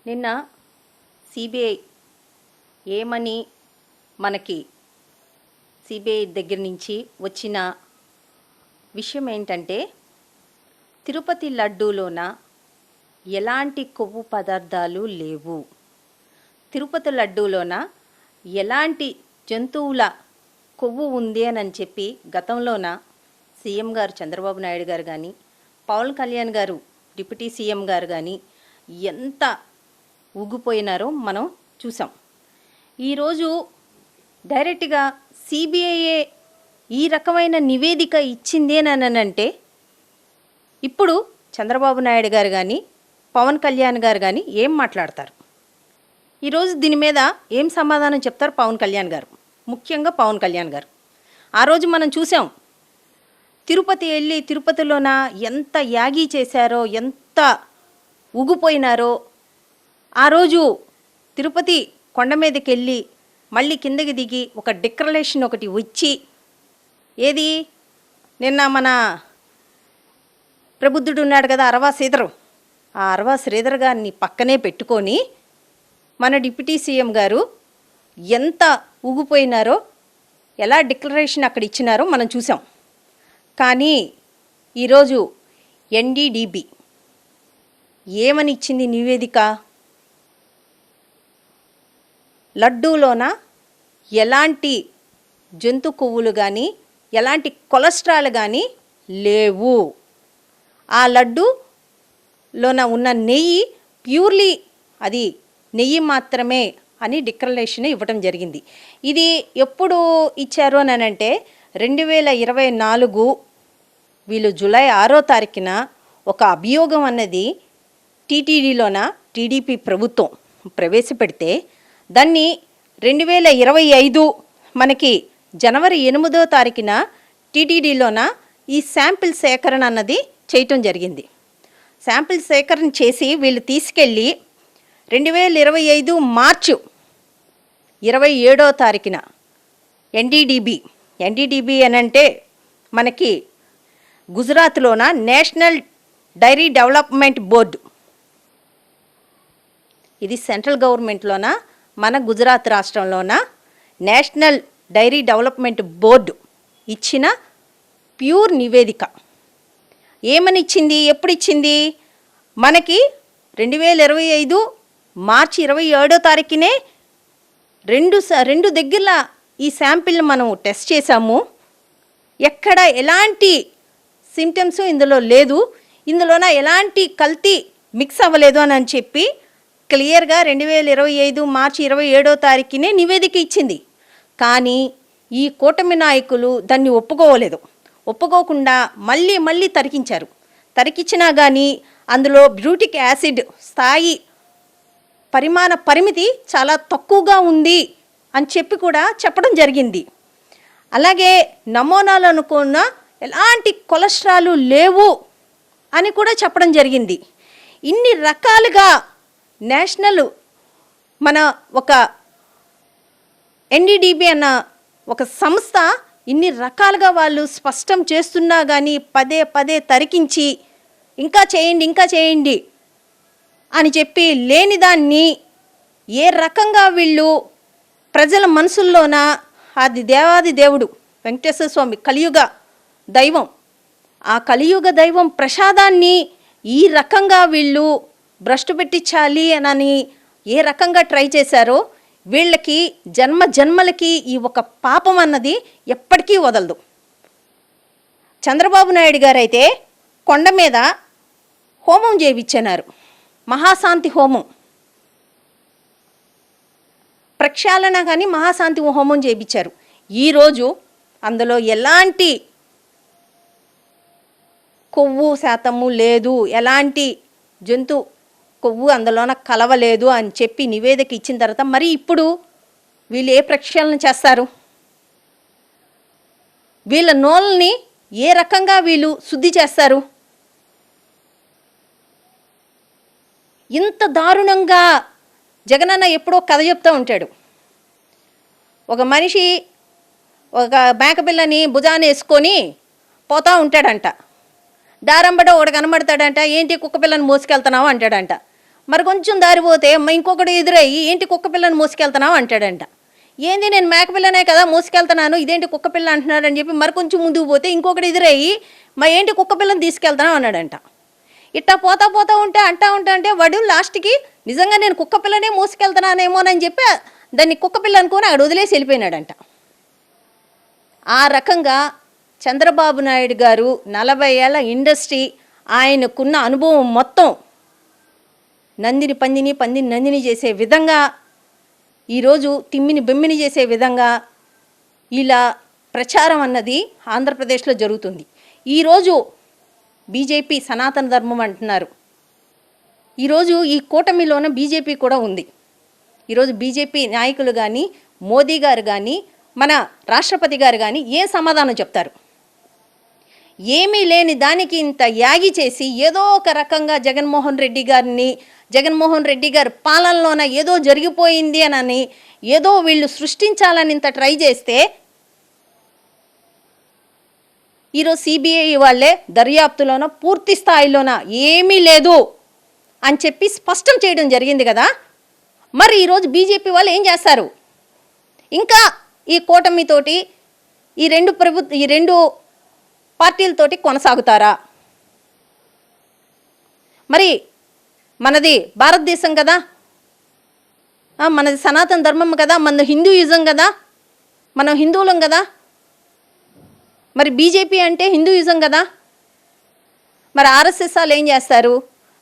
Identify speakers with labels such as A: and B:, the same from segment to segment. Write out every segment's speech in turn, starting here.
A: నిన్న సిబిఐ ఏమని మనకి సిబిఐ దగ్గర నుంచి వచ్చిన విషయం ఏంటంటే, తిరుపతి లడ్డూలోన ఎలాంటి కొవ్వు పదార్థాలు లేవు, తిరుపతి లడ్డూలోన ఎలాంటి జంతువుల కొవ్వు ఉంది అని చెప్పి గతంలోన సీఎం గారు చంద్రబాబు నాయుడు గారు కానీ, పవన్ కళ్యాణ్ గారు డిప్యూటీ సీఎం గారు కానీ ఎంత ఊగిపోయినారో మనం చూసాం. ఈరోజు డైరెక్ట్గా సిబిఐఏ ఈ రకమైన నివేదిక ఇచ్చింది అని అంటే, ఇప్పుడు చంద్రబాబు నాయుడు గారు కానీ పవన్ కళ్యాణ్ గారు కానీ ఏం మాట్లాడతారు? ఈరోజు దీని మీద ఏం సమాధానం చెప్తారు పవన్ కళ్యాణ్ గారు? ముఖ్యంగా పవన్ కళ్యాణ్ గారు ఆ రోజు మనం చూసాం, తిరుపతి వెళ్ళి తిరుపతిలోన ఎంత యాగి చేశారో, ఎంత ఊగిపోయినారో. ఆ రోజు తిరుపతి కొండ మీదకి వెళ్ళి మళ్ళీ కిందకి దిగి ఒక డిక్లరేషన్ ఒకటి వచ్చి, ఏది నిన్న మన ప్రబుద్ధుడు ఉన్నాడు కదా అరవా శ్రీధర్, ఆ అరవా శ్రీధర్ గారిని పక్కనే పెట్టుకొని మన డిప్యూటీ సీఎం గారు ఎంత ఊగిపోయినారో, ఎలా డిక్లరేషన్ అక్కడ ఇచ్చినారో మనం చూసాం. కానీ ఈరోజు ఎన్డీడీబీ ఏమని ఇచ్చింది నివేదిక? లడ్డూలోన ఎలాంటి జంతు కొవ్వులు కానీ ఎలాంటి కొలెస్ట్రాల్ కానీ లేవు. ఆ లడ్డూలోన ఉన్న నెయ్యి ప్యూర్లీ అది నెయ్యి మాత్రమే అని డిక్లరేషన్ ఇవ్వటం జరిగింది. ఇది ఎప్పుడు ఇచ్చారు అని అంటే 2024 వీళ్ళు జూలై 6వ తారీఖున ఒక అభియోగం అన్నది టీటీడీలోన టీడీపీ ప్రభుత్వం ప్రవేశపెడితే, దాన్ని 2025 మనకి జనవరి 8వ తారీఖున టీటీడీలోన ఈ శాంపిల్ సేకరణ అన్నది చేయటం జరిగింది. శాంపిల్ సేకరణ చేసి వీళ్ళు తీసుకెళ్ళి 2025 మార్చి 27వ తారీఖున ఎన్డీడీబీ అని అంటే మనకి గుజరాత్లోన నేషనల్ డైరీ డెవలప్మెంట్ బోర్డు, ఇది సెంట్రల్ గవర్నమెంట్లోన మన గుజరాత్ రాష్ట్రంలోన నేషనల్ డైరీ డెవలప్మెంట్ బోర్డు ఇచ్చిన ప్యూర్ నివేదిక. ఏమని ఇచ్చింది, ఎప్పుడు ఇచ్చింది? మనకి 2025 మార్చి 27వ తారీఖునే రెండు దగ్గర ఈ శాంపిల్ని మనం టెస్ట్ చేశాము. ఎక్కడ ఎలాంటి సిమ్టమ్స్ ఇందులో లేదు, ఇందులోన ఎలాంటి కల్తీ మిక్స్ అవ్వలేదు అని చెప్పి క్లియర్గా 2025 మార్చి 27వ తారీఖునే నివేదిక ఇచ్చింది. కానీ ఈ కూటమి నాయకులు దాన్ని ఒప్పుకోకుండా మళ్ళీ తరికించారు. తరికించినా కానీ అందులో బ్యూటిక్ యాసిడ్ స్థాయి పరిమితి చాలా తక్కువగా ఉంది అని చెప్పి కూడా చెప్పడం జరిగింది. అలాగే నమూనాలు అనుకున్న ఎలాంటి కొలెస్ట్రాల్ లేవు అని కూడా చెప్పడం జరిగింది. ఇన్ని రకాలుగా నేషనల్ మన ఒక ఎన్డీడీబీ అన్న ఒక సంస్థ ఇన్ని రకాలుగా వాళ్ళు స్పష్టం చేస్తున్నా కానీ పదే తరికించి ఇంకా చేయండి అని చెప్పి లేని దాన్ని ఏ రకంగా వీళ్ళు ప్రజల మనసుల్లోన అది దేవాది దేవుడు వెంకటేశ్వర స్వామి కలియుగ దైవం, ఆ కలియుగ దైవం ప్రసాదాన్ని ఈ రకంగా వీళ్ళు భ్రష్టు పెట్టించాలి అని ఏ రకంగా ట్రై చేశారో, వీళ్ళకి జన్మలకి ఈ ఒక పాపం అన్నది ఎప్పటికీ వదలదు. చంద్రబాబు నాయుడు గారు అయితే కొండ మీద హోమం చేయించినారు, మహాశాంతి హోమం, ప్రక్షాళన కానీ మహాశాంతి హోమం చేయించారు. ఈరోజు అందులో ఎలాంటి కొవ్వు శాతము లేదు, ఎలాంటి జంతు కొవ్వు అందులోన కలవలేదు అని చెప్పి నివేదిక ఇచ్చిన తర్వాత మరి ఇప్పుడు వీళ్ళు ఏ ప్రక్షాళన చేస్తారు? వీళ్ళ నోళ్ళని ఏ రకంగా వీళ్ళు శుద్ధి చేస్తారు? ఇంత దారుణంగా జగనన్న ఎప్పుడో కథ చెప్తూ ఉంటాడు. ఒక మనిషి ఒక మేకపిల్లని భుజాన్ని వేసుకొని పోతూ ఉంటాడంట. దారంబడ ఒకడు కనబడతాడంట, ఏంటి కుక్క పిల్లని మోసుకెళ్తున్నావు అంటాడంట. మరి కొంచెం దారిపోతే ఇంకొకటి ఎదురయ్యి ఏంటి కుక్క పిల్లని మోసుకెళ్తున్నావు అంటాడంట. ఏంది నేను మేకపిల్లనే కదా మోసుకెళ్తున్నాను, ఇదేంటి కుక్క పిల్ల అంటున్నాడని చెప్పి మరి కొంచెం ముందుకు పోతే ఇంకొకటి ఎదురయ్యి ఏంటి కుక్క పిల్లని తీసుకెళ్తున్నావు అన్నాడంట. ఇట్టా పోతా పోతా ఉంటే అంటే వాడు లాస్ట్కి నిజంగా నేను కుక్క పిల్లనే మోసుకెళ్తున్నానేమోనని చెప్పి దాన్ని కుక్క పిల్ల అనుకొని అక్కడ వదిలేసి వెళ్ళిపోయినాడంట. ఆ రకంగా చంద్రబాబు నాయుడు గారు 40 ఏళ్ల ఇండస్ట్రీ, ఆయనకున్న అనుభవం మొత్తం నందిని పందిని, పందిని నందిని చేసే విధంగా, ఈరోజు తిమ్మిని బెమ్మిని చేసే విధంగా ఇలా ప్రచారం అన్నది ఆంధ్రప్రదేశ్లో జరుగుతుంది. ఈరోజు బీజేపీ సనాతన ధర్మం అంటున్నారు. ఈరోజు ఈ కూటమిలోన బీజేపీ కూడా ఉంది. ఈరోజు బీజేపీ నాయకులు కానీ, మోదీ గారు కానీ, మన రాష్ట్రపతి గారు కానీ ఏ సమాధానం చెప్తారు? ఏమీ లేని దానికి ఇంత యాగి చేసి ఏదో ఒక రకంగా జగన్మోహన్ రెడ్డి గారి పాలనలోన ఏదో జరిగిపోయింది అని ఏదో వీళ్ళు సృష్టించాలని ఇంత ట్రై చేస్తే ఈరోజు సిబిఐ వాళ్ళే దర్యాప్తులోన పూర్తి స్థాయిలోన ఏమీ లేదు అని చెప్పి స్పష్టం చేయడం జరిగింది కదా. మరి ఈరోజు బీజేపీ వాళ్ళు ఏం చేస్తారు? ఇంకా ఈ కూటమితోటి ఈ రెండు పార్టీలతోటి కొనసాగుతారా? మరి మనది భారతదేశం కదా, మనది సనాతన ధర్మం కదా, మనది హిందూయిజం కదా, మనం హిందువులం కదా. మరి బీజేపీ అంటే హిందూయిజం కదా. మరి ఆర్ఎస్ఎస్ వాళ్ళు ఏం చేస్తారు?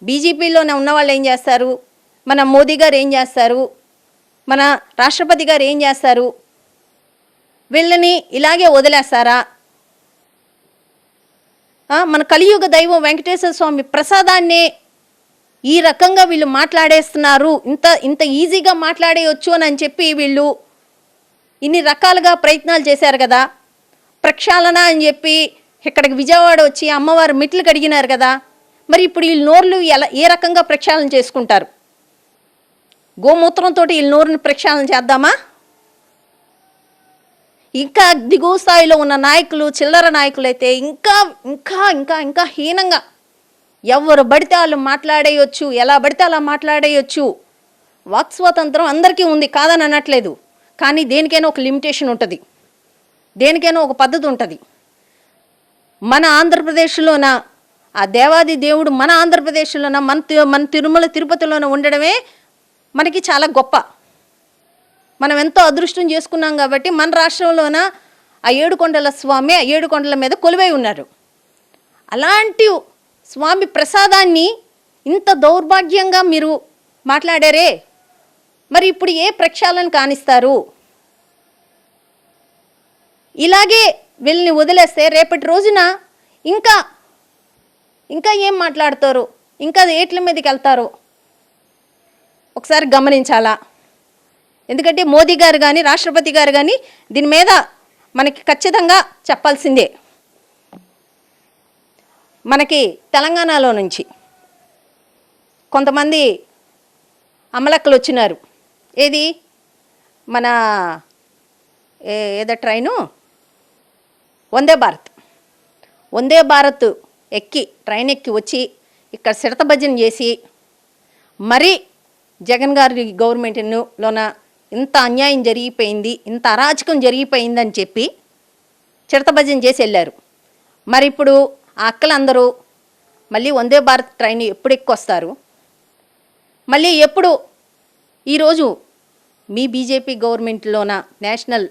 A: బీజేపీలోనే ఉన్న వాళ్ళు ఏం చేస్తారు? మన మోదీ గారు ఏం చేస్తారు? మన రాష్ట్రపతి గారు ఏం చేస్తారు? వీళ్ళని ఇలాగే వదిలేస్తారా? మన కలియుగ దైవం వెంకటేశ్వర స్వామి ప్రసాదాన్నే ఈ రకంగా వీళ్ళు మాట్లాడేస్తున్నారు, ఇంత ఈజీగా మాట్లాడేయచ్చు అని చెప్పి వీళ్ళు ఇన్ని రకాలుగా ప్రయత్నాలు చేశారు కదా. ప్రక్షాళన అని చెప్పి ఇక్కడికి విజయవాడ వచ్చి అమ్మవారు మెట్లు కడిగినారు కదా. మరి ఇప్పుడు వీళ్ళు నోర్లు ఏ రకంగా ప్రక్షాళన చేసుకుంటారు? గోమూత్రంతో వీళ్ళ నోరుని ప్రక్షాళన చేద్దామా? ఇంకా దిగువ స్థాయిలో ఉన్న నాయకులు, చిల్లర నాయకులు అయితే ఇంకా ఇంకా ఇంకా ఇంకా హీనంగా ఎవరు పడితే వాళ్ళు మాట్లాడేయచ్చు, ఎలా పడితే అలా మాట్లాడేయచ్చు. వాక్ స్వాతంత్రం అందరికీ ఉంది, కాదని అనట్లేదు. కానీ దేనికైనా ఒక లిమిటేషన్ ఉంటుంది, దేనికైనా ఒక పద్ధతి ఉంటుంది. మన ఆంధ్రప్రదేశ్లోన ఆ దేవాది దేవుడు మన ఆంధ్రప్రదేశ్లోన మన తిరుమల తిరుపతిలోన ఉండడమే మనకి చాలా గొప్ప. మనం ఎంతో అదృష్టం చేసుకున్నాం కాబట్టి మన రాష్ట్రంలోన ఆ 7 కొండల స్వామి ఆ 7 కొండల మీద కొలువై ఉన్నారు. అలాంటి స్వామి ప్రసాదాన్ని ఇంత దౌర్భాగ్యంగా మీరు మాట్లాడారే, మరి ఇప్పుడు ఏ ప్రక్షాళన కానిస్తారు? ఇలాగే వీళ్ళని వదిలేస్తే రేపటి రోజున ఇంకా ఇంకా ఏం మాట్లాడతారు, ఇంకా ఏట్ల మీదకి వెళ్తారు ఒకసారి గమనించాలా. ఎందుకంటే మోదీ గారు కానీ రాష్ట్రపతి గారు కానీ దీని మీద మనకి ఖచ్చితంగా చెప్పాల్సిందే. మనకి తెలంగాణలో నుంచి కొంతమంది అమలక్కలు వచ్చినారు. ఏది మన ఏదో ట్రైను వందే భారత్ ట్రైన్ ఎక్కి వచ్చి ఇక్కడ సిడత భజన చేసి మరీ జగన్ గారి గవర్నమెంట్లోన ఇంత అన్యాయం జరిగిపోయింది, ఇంత అరాచకం జరిగిపోయిందని చెప్పి చిడత భజన చేసి వెళ్ళారు. మరి ఇప్పుడు ఆ అక్కలందరూ మళ్ళీ వందే భారత్ ట్రైన్ ఎప్పుడు ఎక్కొస్తారు? మళ్ళీ ఎప్పుడు ఈరోజు మీ బీజేపీ గవర్నమెంట్లోన నేషనల్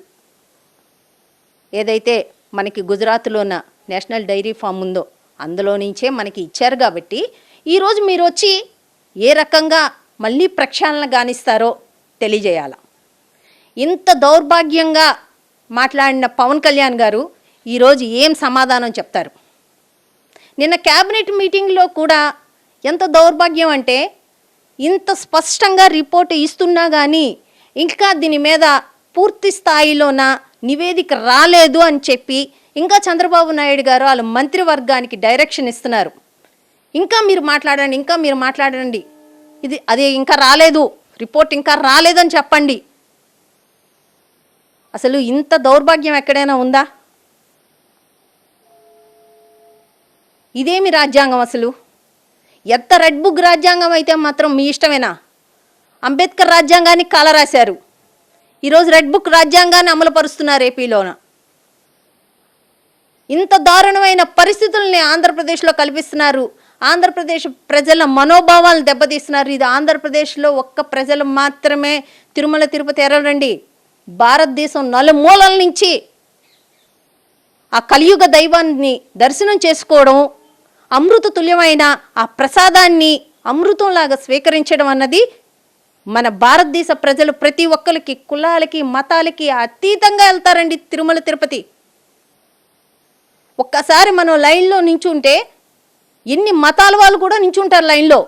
A: ఏదైతే మనకి గుజరాత్లోన నేషనల్ డైరీ ఫామ్ ఉందో అందులో నుంచే మనకి ఇచ్చారు కాబట్టి ఈరోజు మీరు వచ్చి ఏ రకంగా మళ్ళీ ప్రక్షాళన గానిస్తారో తెలియజేయాల. ఇంత దౌర్భాగ్యంగా మాట్లాడిన పవన్ కళ్యాణ్ గారు ఈరోజు ఏం సమాధానం చెప్తారు? నిన్న క్యాబినెట్ మీటింగ్లో కూడా ఎంత దౌర్భాగ్యం అంటే ఇంత స్పష్టంగా రిపోర్ట్ ఇస్తున్నా కానీ ఇంకా దీని మీద పూర్తి స్థాయిలోన నివేదిక రాలేదు అని చెప్పి ఇంకా చంద్రబాబు నాయుడు గారు వాళ్ళ మంత్రివర్గానికి డైరెక్షన్ ఇస్తున్నారు. ఇంకా మీరు మాట్లాడండి, అది ఇంకా రాలేదు, రిపోర్ట్ ఇంకా రాలేదని చెప్పండి. అసలు ఇంత దౌర్భాగ్యం ఎక్కడైనా ఉందా? ఇదేమి రాజ్యాంగం? అసలు ఎంత రెడ్ బుక్ రాజ్యాంగం అయితే మాత్రం మీ ఇష్టమేనా? అంబేద్కర్ రాజ్యాంగాన్ని కాలరాశారు. ఈరోజు రెడ్ బుక్ రాజ్యాంగాన్ని అమలుపరుస్తున్నారు ఏపీలోన. ఇంత దారుణమైన పరిస్థితుల్ని ఆంధ్రప్రదేశ్లో కల్పిస్తున్నారు. ఆంధ్రప్రదేశ్ ప్రజల మనోభావాలను దెబ్బతీస్తున్నారు. ఇది ఆంధ్రప్రదేశ్లో ఒక్క ప్రజలు మాత్రమే తిరుమల తిరుపతి ఎరరండి. భారతదేశం నలుమూలల నుంచి ఆ కలియుగ దైవాన్ని దర్శనం చేసుకోవడం, అమృత తుల్యమైన ఆ ప్రసాదాన్ని అమృతంలాగా స్వీకరించడం అన్నది మన భారతదేశ ప్రజలు ప్రతి ఒక్కరికి, కులాలకి, మతాలకి అతీతంగా వెళ్తారండి తిరుమల తిరుపతి. ఒక్కసారి మనం లైన్లో నించుంటే ఎన్ని మతాల వాళ్ళు కూడా నించుంటారు లైన్లో.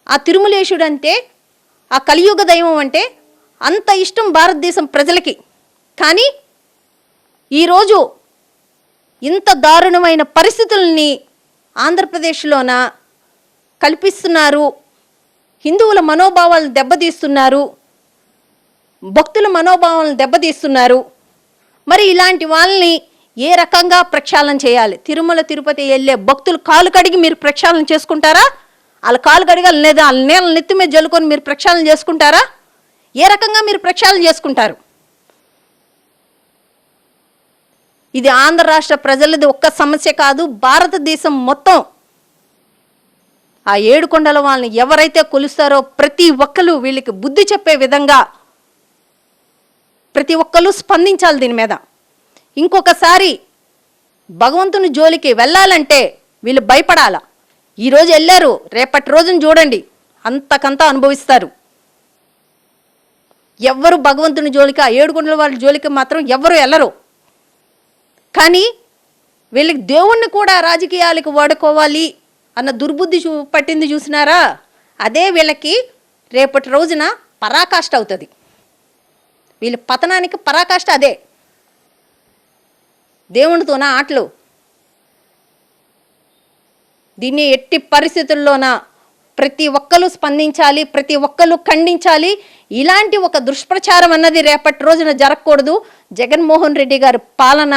A: ఆ తిరుమలేశుడు అంటే, ఆ కలియుగ దైవం అంటే అంత ఇష్టం భారతదేశం ప్రజలకి. కానీ ఈరోజు ఇంత దారుణమైన పరిస్థితుల్ని ఆంధ్రప్రదేశ్లోన కల్పిస్తున్నారు. హిందువుల మనోభావాలను దెబ్బతీస్తున్నారు, భక్తుల మనోభావాలను దెబ్బతీస్తున్నారు. మరి ఇలాంటి వాళ్ళని ఏ రకంగా ప్రక్షాళన చేయాలి? తిరుమల తిరుపతి వెళ్ళే భక్తులు కాలు కడిగి మీరు ప్రక్షాళన చేసుకుంటారా? వాళ్ళ కాలు కడిగాలి లేదా వాళ్ళ నేల నెత్తి మీద జల్లుకొని మీరు ప్రక్షాళన చేసుకుంటారా? ఏ రకంగా మీరు ప్రక్షాళన చేసుకుంటారు? ఇది ఆంధ్ర రాష్ట్ర ప్రజలది ఒక్క సమస్య కాదు, భారతదేశం మొత్తం. ఆ ఏడుకొండల వాళ్ళని ఎవరైతే కొలుస్తారో ప్రతి ఒక్కరు వీళ్ళకి బుద్ధి చెప్పే విధంగా ప్రతి ఒక్కరు స్పందించాలి దీని మీద. ఇంకొకసారి భగవంతుని జోలికి వెళ్ళాలంటే వీళ్ళు భయపడాల. ఈరోజు వెళ్ళారు, రేపటి రోజున చూడండి అంతకంతా అనుభవిస్తారు. ఎవ్వరు భగవంతుని జోలికి, ఆ ఏడుకొండల వాళ్ళ జోలికి మాత్రం ఎవ్వరు వెళ్ళరు. కానీ వీళ్ళకి దేవుణ్ణి కూడా రాజకీయాలకు వాడుకోవాలి అన్న దుర్బుద్ధి పట్టింది చూసినారా? అదే వీళ్ళకి రేపటి రోజున పరాకాష్ట అవుతుంది. వీళ్ళ పతనానికి పరాకాష్ట అదే. దేవునితోన ఆటలు. దీన్ని ఎట్టి పరిస్థితుల్లోన ప్రతి ఒక్కరు స్పందించాలి, ప్రతి ఒక్కరు ఖండించాలి. ఇలాంటి ఒక దుష్ప్రచారం అన్నది రేపటి రోజున జరగకూడదు. జగన్మోహన్ రెడ్డి గారి పాలన,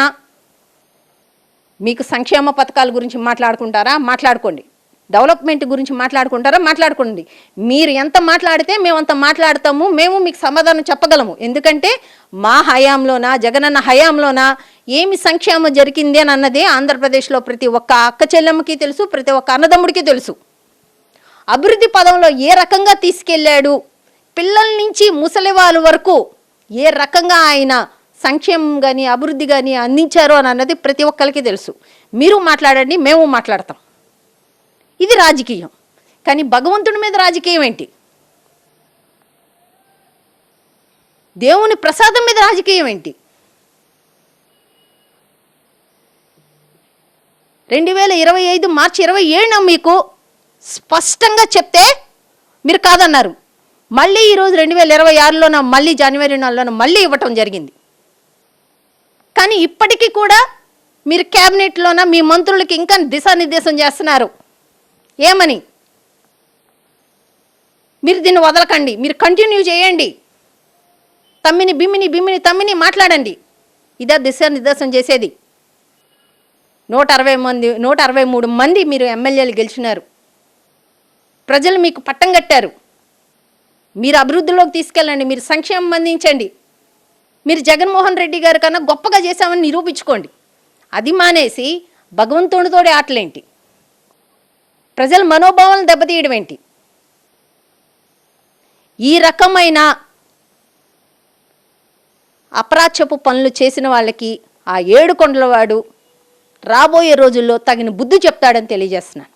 A: మీకు సంక్షేమ పథకాల గురించి మాట్లాడుకుంటారా? మాట్లాడుకోండి. డెవలప్మెంట్ గురించి మాట్లాడుకుంటారా? మాట్లాడుకోండి. మీరు ఎంత మాట్లాడితే మేము అంత మాట్లాడతాము, మేము మీకు సమాధానం చెప్పగలము. ఎందుకంటే మా హయాంలోనా, జగనన్న హయాంలోనా ఏమి సంక్షేమం జరిగింది అని అన్నది ఆంధ్రప్రదేశ్లో ప్రతి ఒక్క అక్క చెల్లెమ్మకి తెలుసు, ప్రతి ఒక్క అన్నదమ్ముడికి తెలుసు. అభివృద్ధి పదంలో ఏ రకంగా తీసుకెళ్ళాడు, పిల్లల నుంచి ముసలి వాళ్ళ వరకు ఏ రకంగా ఆయన సంక్షేమం కానీ అభివృద్ధి కానీ అందించారు అని అన్నది ప్రతి ఒక్కరికి తెలుసు. మీరు మాట్లాడండి, మేము మాట్లాడతాం. ఇది రాజకీయం. కానీ భగవంతుడి మీద రాజకీయం ఏంటి? దేవుని ప్రసాదం మీద రాజకీయం ఏంటి? 2025 మార్చి 27న మీకు స్పష్టంగా చెప్తే మీరు కాదన్నారు. మళ్ళీ ఈరోజు 2026లోన మళ్ళీ జనవరి 4లోన మళ్ళీ ఇవ్వటం జరిగింది. కానీ ఇప్పటికీ కూడా మీరు క్యాబినెట్లోన మీ మంత్రులకి ఇంకా దిశానిర్దేశం చేస్తున్నారు. ఏమని? మీరు దీన్ని వదలకండి, మీరు కంటిన్యూ చేయండి, తమ్మిని బిమ్మిని బిమ్మిని తమ్మిని మాట్లాడండి. ఇదే దిశానిర్దేశం చేసేది. 163 మంది మీరు ఎమ్మెల్యేలు గెలిచినారు. ప్రజలు మీకు పట్టం కట్టారు. మీరు అభివృద్ధిలోకి తీసుకెళ్ళండి, మీరు సంక్షేమం అందించండి, మీరు జగన్మోహన్ రెడ్డి గారి కన్నా గొప్పగా చేశామని నిరూపించుకోండి. అది మానేసి భగవంతుడితోడే ఆటలేంటి? ప్రజల మనోభావాలను దెబ్బతీయడం ఏంటి? ఈ రకమైన అపరాచపు పనులు చేసిన వాళ్ళకి ఆ ఏడుకొండలవాడు రాబోయే రోజుల్లో తగిన బుద్ధి చెప్తాడని తెలియజేస్తున్నాను.